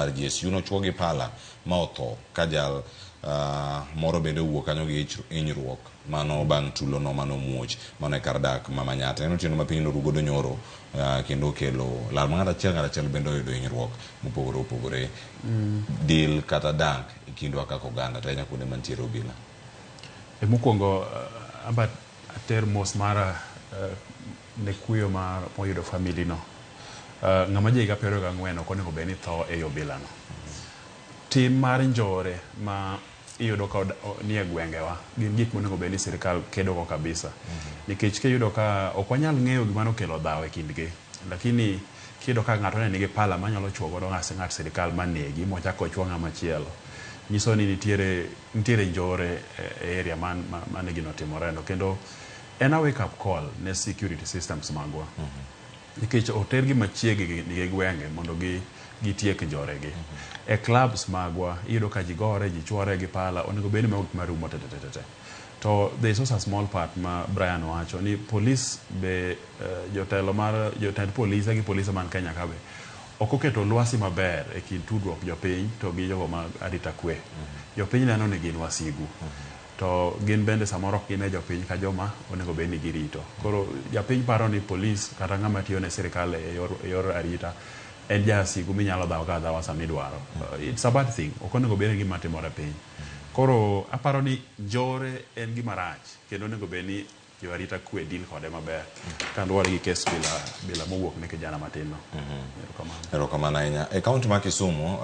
mar GSU no chuo gi pala ma otho ka jal moro bende wuok kanyo gi hinyruok mano bang' tulo no mano muoch mano e kar dak Mama Nyata en otieno ma piny norugo do nyoro kendo kelo lal ng'at achiel bende oyudo hinyruok mopogore opogore dil kata dak e kindwa kaka oganda to ahinya kuonde mantiere obila. Mokwongo amba ater mos mara ne kuyo mar moyudo family no. Ng'ama jiga 24 ok onego bed ni tho e obila no. Tim mar njore ma iyudo ka ni e gwengewa gin gik monego bed ni sirikal kedo go kabisa. Nikech kiyudo ka ok wanyal ng'eyo gima nokelo dhaw e kindgi, lakini kiyudo ka ng'ato ne nigi pala manyalo chuo godo ng'at sirikal manegi mochako chuo ng'ama chielo, nyiso ni nitiere njore e area mane gino timore no, kendo en a wake up call ne security systems magwa. Nikech otergi machiegi gi gwenge mondo gitiek njore gi. E clubs magwa iyudo ka ji gore, ji chuore gi pala, onego bed ni marumo tetetete. To there is also a small part ma Brian wacho ni police be jotend polise gi polise man Kenya kabe ok oketo lwasi maber e kind tudruok jopiny to gi jogo mag arita kwe. Jopiny neno ni gin wasigu. To gin bende samoro ok gine jopiny ka joma onego bed ni girito. Koro japiny paro ni police kata ng'ama tiyo ne sirikal e yor arita en jasigu minyalo dhaw ka dhawa samidwaro. It's a bad thing. Ok onego bed ni gima timore piny. Koro aparo ni njore en gima rach kendo onego bed ni jo arita kwe deal kode maber kaluwore gi kes bila mowuok ne kijana matin no. Erokamano ahinya. E kaunti ma Kisumu